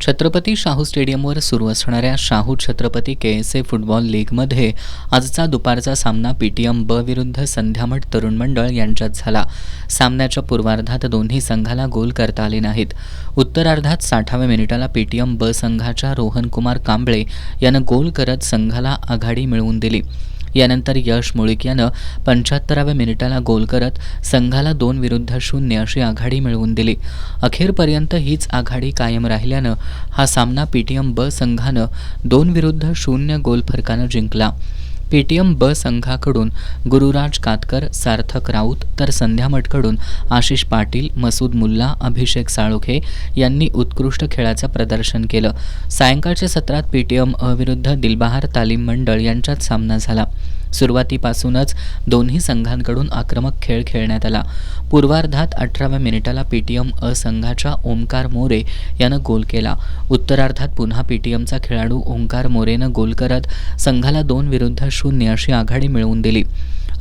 छत्रपती शाहू स्टेडियमवर सुरू असणाऱ्या शाहू छत्रपती के.एस.ए. फुटबॉल लीगमध्ये आजचा दुपारचा सामना पीटीएम ब विरुद्ध संध्यामठ तरुण मंडळ यांच्यात झाला. सामन्याच्या पूर्वार्धात दोन्ही संघाला गोल करता आले नाहीत. उत्तरार्धात 60व्या मिनिटाला पीटीएम ब संघाच्या रोहनकुमार कांबळे यानं गोल करत संघाला आघाडी मिळवून दिली. यानंतर यश मुळीक यानं 75व्या मिनिटाला गोल करत संघाला 2-0 अशी आघाडी मिळवून दिली. अखेरपर्यंत हीच आघाडी कायम राहिल्यानं हा सामना पीटीएम ब संघानं 2-0 गोल फरकानं जिंकला. पीटीएम ब संघाकडून गुरुराज कातकर, सार्थक राऊत तर संध्यामठकडून आशिष पाटील, मसूद मुल्ला, अभिषेक साळुखे यांनी उत्कृष्ट खेळाचं प्रदर्शन केलं. सायंकाळच्या सत्रात पीटीएम अ विरुद्ध दिलबहार तालीम मंडळ यांच्यात सामना झाला. सुरुवातीपासूनच दोन्ही संघांकडून आक्रमक खेळ खेळण्यात आला. पूर्वार्धात 18व्या मिनिटाला पीटीएम अ संघाच्या ओंकार मोरे यानं गोल केला. उत्तरार्धात पुन्हा पीटीएमचा खेळाडू ओंकार मोरेनं गोल करत संघाला 2-0 अशी आघाडी मिळवून दिली.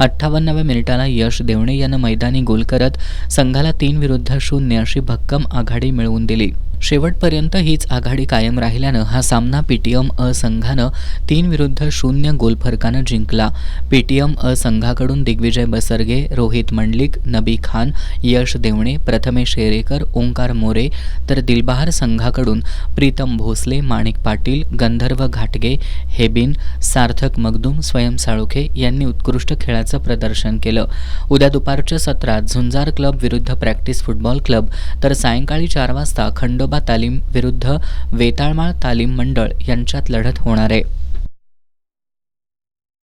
58व्या मिनिटाला यश देवणे यानं मैदानी गोल करत संघाला 3-0 अशी भक्कम आघाडी मिळवून दिली. शेवटपर्यंत हीच आघाडी कायम राहिल्यानं हा सामना पीटीएम अ संघानं 3-0 गोल फरकानं जिंकला. पीटीएम अ संघाकडून दिग्विजय बसरगे, रोहित मंडलिक, नबी खान, यश देवणे, प्रथमेश शेरेकर, ओंकार मोरे तर दिलबहार संघाकडून प्रीतम भोसले, माणिक पाटील, गंधर्व घाटगे, हेबिन, सार्थक मगदूम, स्वयं साळुखे यांनी उत्कृष्ट खेळाचं प्रदर्शन केलं. उद्या दुपारच्या सत्रात झुंजार क्लब विरुद्ध प्रॅक्टिस फुटबॉल क्लब तर सायंकाळी 4 वाजता खंडोबा तालीम विरुद्ध वेताळमाळ तालीम मंडळ यांच्यात लढत होणार आहे.